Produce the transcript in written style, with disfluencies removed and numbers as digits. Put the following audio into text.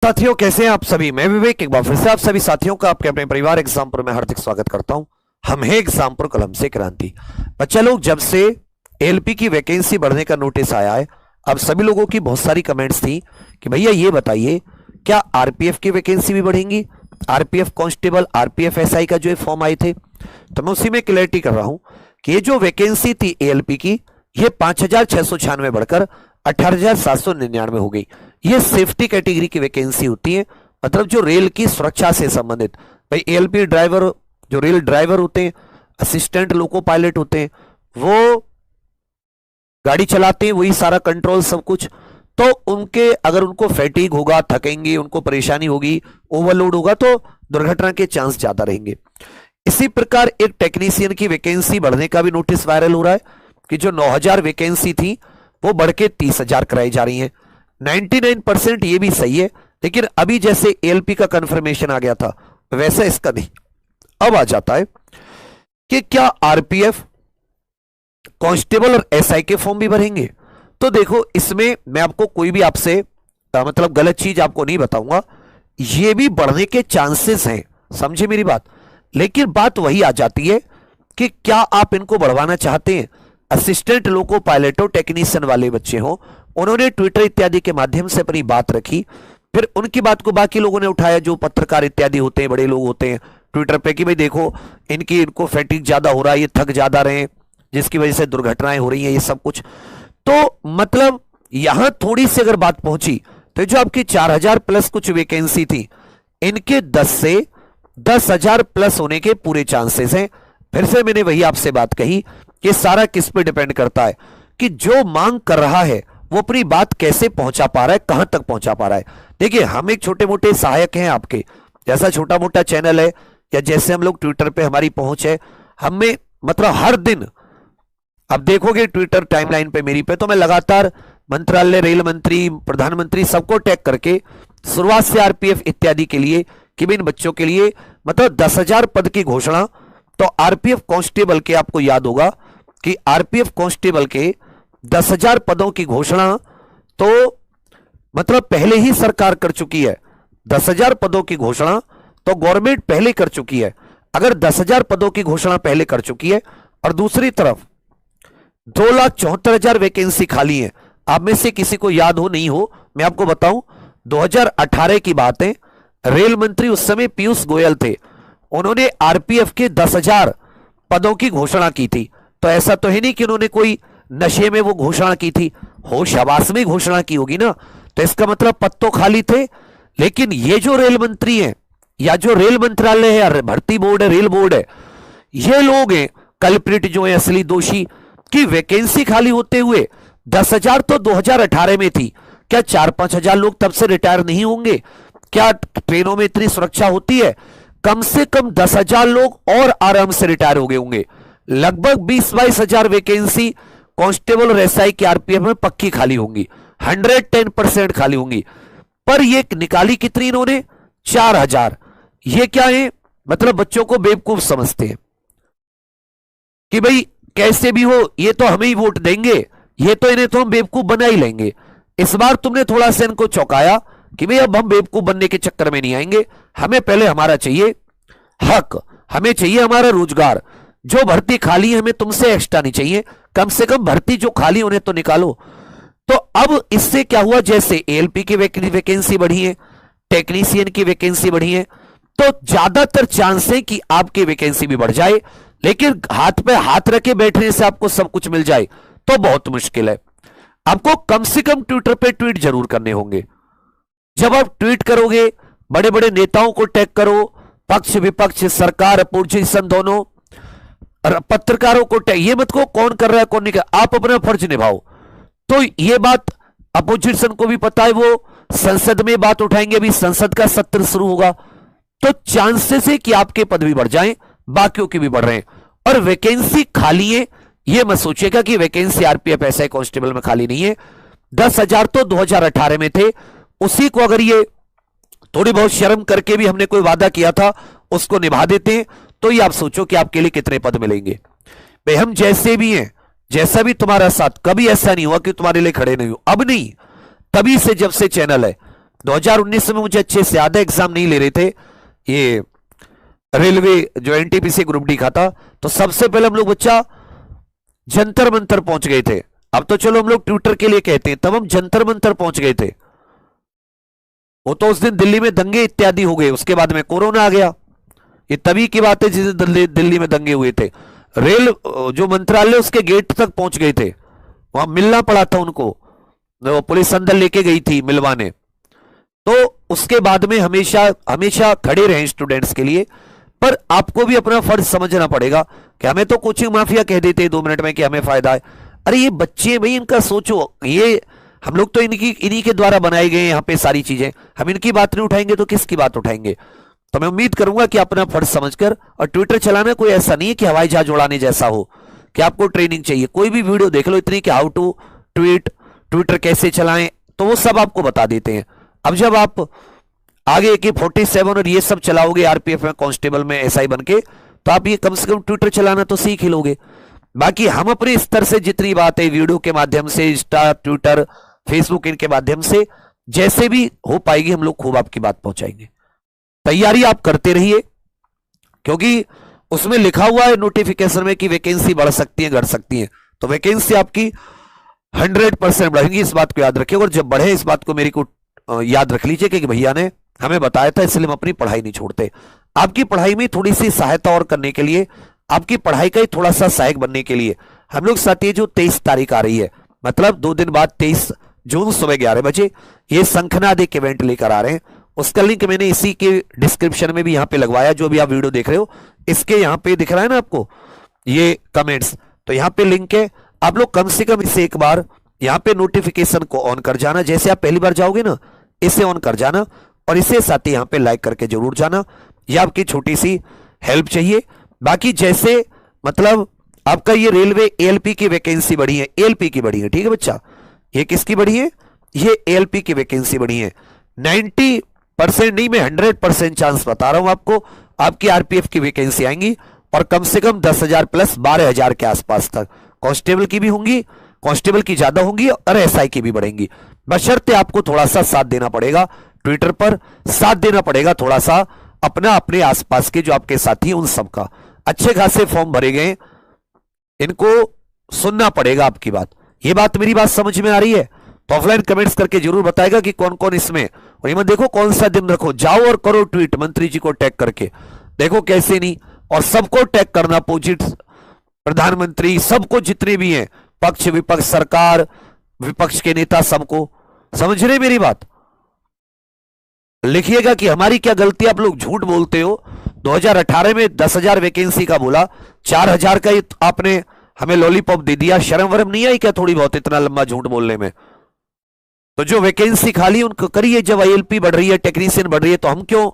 साथियों, कैसे हैं आप सभी। मैं विवेक एक बार फिर से आप सभी साथियों का आपके अपने परिवार एग्जामपुर में हार्दिक स्वागत करता हूं। हम हैं एग्जामपुर कलम से क्रांति। बच्चा लोग, जब से एलपी की वैकेंसी बढ़ने का नोटिस आया है, अब सभी लोगों की बहुत सारी कमेंट्स थी कि भैया ये बताइए, क्या आरपीएफ की वैकेंसी भी बढ़ेंगी। आरपीएफ कांस्टेबल, आरपीएफ एसआई का जो फॉर्म आए थे, तो मैं उसी में क्लैरिटी कर रहा हूं कि ये जो वैकेंसी थी एएलपी की, ये 5,696 बढ़कर 18,799 हो गई। ये सेफ्टी कैटेगरी की वैकेंसी होती है, मतलब जो रेल की सुरक्षा से संबंधित। भाई एएलपी ड्राइवर, जो रेल ड्राइवर होते हैं, असिस्टेंट लोको पायलट होते हैं, वो गाड़ी चलाते हैं, वही सारा कंट्रोल सब कुछ। तो उनके अगर उनको फैटिग होगा, थकेंगे, उनको परेशानी होगी, ओवरलोड होगा, तो दुर्घटना के चांस ज्यादा रहेंगे। इसी प्रकार एक टेक्नीशियन की वैकेंसी बढ़ने का भी नोटिस वायरल हो रहा है कि जो 9,000 वैकेंसी थी वो बढ़ के 30,000 कराई जा रही है। 99% ये भी सही है, लेकिन अभी जैसे एएलपी का कंफर्मेशन आ गया था वैसा इसका नहीं। अब आ जाता है कि क्या आरपीएफ, कांस्टेबल और एसआई के फॉर्म भी भरेंगे। तो देखो, इसमें मैं आपको कोई भी आपसे मतलब गलत चीज आपको नहीं बताऊंगा, ये भी बढ़ने के चांसेस हैं, समझे मेरी बात। लेकिन बात वही आ जाती है कि क्या आप इनको बढ़वाना चाहते हैं। असिस्टेंट लोको पायलट हो, टेक्नीशियन वाले बच्चे हो, उन्होंने ट्विटर इत्यादि के माध्यम से अपनी बात रखी, फिर उनकी बात को बाकी लोगों ने उठाया, जो पत्रकार इत्यादि होते हैं, बड़े लोग होते हैं ट्विटर पे, कि भाई देखो इनको फैटिक ज्यादा हो रहा है, ये थक ज्यादा रहे, जिसकी वजह से दुर्घटनाएं हो रही हैं, ये सब कुछ। तो मतलब यहां थोड़ी सी अगर बात पहुंची, तो जो आपकी 4,000 प्लस कुछ वैकेंसी थी, इनके 10 से 10,000 प्लस होने के पूरे चांसेस हैं। फिर से मैंने वही आपसे बात कही कि सारा किस पे डिपेंड करता है कि जो मांग कर रहा है वो अपनी बात कैसे पहुंचा पा रहा है, कहां तक पहुंचा पा रहा है। देखिए, हम एक छोटे मोटे सहायक हैं आपके, जैसा छोटा मोटा चैनल है या जैसे हम लोग ट्विटर पे हमारी पहुंच है, हमें मतलब हर दिन अब देखोगे ट्विटर टाइमलाइन पे मेरी पे, तो मैं लगातार मंत्रालय, रेल मंत्री, प्रधानमंत्री सबको टैग करके शुरुआत से आरपीएफ इत्यादि के लिए कि इन बच्चों के लिए मतलब 10,000 पद की घोषणा। तो आरपीएफ कांस्टेबल के, आपको याद होगा कि आरपीएफ कांस्टेबल के 10,000 पदों की घोषणा तो मतलब पहले ही सरकार कर चुकी है। 10,000 पदों की घोषणा तो गवर्नमेंट पहले कर चुकी है। अगर 10,000 पदों की घोषणा पहले कर चुकी है और दूसरी तरफ 2,74,000 वैकेंसी खाली है, आप में से किसी को याद हो नहीं हो, मैं आपको बताऊं, 2018 की बात है, रेल मंत्री उस समय पीयूष गोयल थे, उन्होंने आरपीएफ के 10,000 पदों की घोषणा की थी। तो ऐसा तो है नहीं कि उन्होंने कोई नशे में वो घोषणा की थी, होश हवास में घोषणा की होगी ना। तो इसका मतलब पद तो खाली थे। लेकिन ये जो रेल मंत्री हैं या जो रेल मंत्रालय है, भर्ती बोर्ड है, रेल बोर्ड है, ये लोग हैं कल्प्रिट, जो है असली दोषी, की वैकेंसी खाली होते हुए 10,000 तो 2018 में थी। क्या 4-5 हजार लोग तब से रिटायर नहीं होंगे? क्या ट्रेनों में इतनी सुरक्षा होती है? कम से कम 10,000 लोग और आराम से रिटायर हो गए होंगे। लगभग 20-22 हजार वैकेंसी कांस्टेबल और एसआई की आरपीएफ में पक्की खाली होंगी, 110% खाली होंगी। पर ये निकाली कितनी इन्होंने? 4,000। ये क्या है, मतलब बच्चों को बेवकूफ समझते हैं कि भाई कैसे भी हो ये तो हमें ही वोट देंगे, ये तो इन्हें तो हम बेवकूफ बना ही लेंगे। इस बार तुमने थोड़ा सा इनको चौंकाया कि भाई अब हम बेवकूफ बनने के चक्कर में नहीं आएंगे, हमें पहले हमारा चाहिए हक, हमें चाहिए हमारा रोजगार। जो भर्ती खाली है हमें तुमसे एक्स्ट्रा नहीं चाहिए, कम से कम भर्ती जो खाली उन्हें तो निकालो। तो अब इससे क्या हुआ, जैसे एएलपी की वैकेंसी बढ़ी है, टेक्नीशियन की वैकेंसी बढ़ी है, तो ज्यादातर चांस है कि आपकी वैकेंसी भी बढ़ जाए। लेकिन हाथ पे हाथ रखे बैठने से आपको सब कुछ मिल जाए तो बहुत मुश्किल है। आपको कम से कम ट्विटर पे ट्वीट जरूर करने होंगे। जब आप ट्वीट करोगे, बड़े बड़े नेताओं को टैग करो, पक्ष विपक्ष, सरकार, अपोजिशन दोनों, पत्रकारों को टैग, ये मत को कौन कर रहा है कौन नहीं कर, आप अपना फर्ज निभाओ। तो ये बात अपोजिशन को भी पता है, वो संसद में बात उठाएंगे, अभी संसद का सत्र शुरू होगा, तो चांसेस है कि आपके पद भी बढ़ जाएं, बाकियों की भी बढ़ रहे हैं। और वैकेंसी खाली है, ये मत सोचिएगा कि वैकेंसी आरपीएफ एसआई कांस्टेबल में खाली नहीं है। 10,000 तो 2018 में थे, उसी को अगर ये थोड़ी बहुत शर्म करके भी हमने कोई वादा किया था उसको निभा देते हैं, तो ये आप सोचो कि आपके लिए कितने पद मिलेंगे। भाई हम जैसे भी हैं, जैसा भी तुम्हारा साथ, कभी ऐसा नहीं हुआ कि तुम्हारे लिए खड़े नहीं हो, अब नहीं, तभी से जब से चैनल है 2019 में मुझे अच्छे से याद है, एग्जाम नहीं ले रहे थे ये रेलवे जो एनटीपीसी ग्रुप डी का था, तो सबसे पहले हम लोग बच्चा जंतर मंतर पहुंच गए थे। अब तो चलो हम लोग ट्विटर के लिए कहते हैं, तब हम जंतर मंतर पहुंच गए थे। वो तो उस दिन दिल्ली में दंगे इत्यादि हो गए, उसके बाद में कोरोना आ गया। ये तभी की बात है जिस दिन दिल्ली में दंगे हुए थे। रेल जो मंत्रालय उसके गेट तक पहुंच गए थे, वहां मिलना पड़ा था उनको, पुलिस अंदर लेके गई थी मिलवाने। तो उसके बाद में हमेशा हमेशा खड़े रहे स्टूडेंट्स के लिए। पर आपको भी अपना फर्ज समझना पड़ेगा कि हमें तो कोचिंग माफिया कह देते हैं 2 मिनट में कि हमें फायदा है। अरे ये बच्चे भाई, इनका सोचो, ये हम लोग तो इन्हीं के द्वारा बनाए गए यहाँ पे सारी चीजें। हम इनकी बात नहीं उठाएंगे तो किसकी बात उठाएंगे? तो मैं उम्मीद करूंगा कि अपना फर्ज समझकर, और ट्विटर चलाना कोई ऐसा नहीं है कि हवाई जहाज उड़ाने जैसा हो कि आपको ट्रेनिंग चाहिए। कोई भी वीडियो देख लो इतनी कि हाउ टू ट्वीट, ट्विटर कैसे चलाएं, तो वो सब आपको बता देते हैं। अब जब आप आगे की 47 और ये सब चलाओगे आरपीएफ में, कांस्टेबल में, एसआई बन के, तो आप ये कम से कम ट्विटर चलाना तो सीख ही लोगे। बाकी हम अपने स्तर से जितनी बात है वीडियो के माध्यम से, इंस्टा, ट्विटर, फेसबुक, इनके माध्यम से जैसे भी हो पाएगी हम लोग खूब आपकी बात पहुंचाएंगे। तैयारी आप करते रहिए, क्योंकि उसमें लिखा हुआ है नोटिफिकेशन में कि वैकेंसी बढ़ सकती है, घट सकती है। तो वैकेंसी आपकी 100% बढ़ेंगी, इस बात को याद रखिए। और जब बढ़े इस बात को मेरी को याद रख लीजिए कि भैया ने हमें बताया था, इसलिए हम अपनी पढ़ाई नहीं छोड़ते। आपकी पढ़ाई में थोड़ी सी सहायता और करने के लिए, आपकी पढ़ाई का ही थोड़ा सा सहायक बनने के लिए हम लोग साथ ही जो 23 तारीख आ रही है, मतलब 2 दिन बाद 23 जून सुबह 11 बजे ये शंखनाद एक इवेंट लेकर आ रहे हैं। उसका लिंक मैंने इसी के डिस्क्रिप्शन में भी यहां पे लगवाया, जो भी आप वीडियो देख रहे हो इसके यहां पे दिख रहा है ना आपको ये कमेंट्स, तो यहां पे लिंक है। आप लोग कम से कम इसे एक बार यहां पे नोटिफिकेशन को ऑन कर जाना। जैसे आप पहली बार जाओगे ना, इसे ऑन कर जाना और इसे साथ ही यहां पे लाइक करके जरूर जाना। यह आपकी छोटी सी हेल्प चाहिए। बाकी जैसे मतलब आपका ये रेलवे एएलपी की वैकेंसी बढ़ी है, एएलपी की बढ़ी है, ठीक है बच्चा, ये किसकी बढ़ी है? ये एएलपी की वैकेंसी बढ़ी है। 90% नहीं, मैं 100% चांस बता रहा हूं आपको, आपकी आरपीएफ की वैकेंसी आएंगी और कम से कम 10,000 प्लस 12,000 के आसपास तक कांस्टेबल की भी होंगी, कांस्टेबल की ज्यादा होंगी और एसआई की भी बढ़ेंगी। बशर्ते आपको थोड़ा सा साथ देना पड़ेगा, ट्विटर पर साथ देना पड़ेगा थोड़ा सा, अपना अपने आसपास के जो आपके साथी उन सबका। अच्छे खासे फॉर्म भरे गए, इनको सुनना पड़ेगा आपकी बात। ये बात मेरी बात समझ में आ रही है? तो ऑफलाइन कमेंट्स करके जरूर बताएगा कि कौन कौन इसमें। और ये देखो कौन सा दिन रखो, जाओ और करो ट्वीट मंत्री जी को टैग करके, देखो कैसे नहीं। और सबको टैग करना, अपोजिट, प्रधानमंत्री, सबको, जितने भी हैं, पक्ष विपक्ष, सरकार, विपक्ष के नेता, सबको। समझ रहे मेरी बात? लिखिएगा कि हमारी क्या गलती, आप लोग झूठ बोलते हो। 2018 में 10,000 वैकेंसी का बोला, 4,000 का आपने हमें लॉलीपॉप दे दिया। शर्म वरम नहीं आई क्या थोड़ी बहुत इतना लंबा झूठ बोलने में? तो जो वैकेंसी खाली उनको करिए। जब आईएलपी बढ़ रही है, टेक्नीशियन बढ़ रही है, तो हम क्यों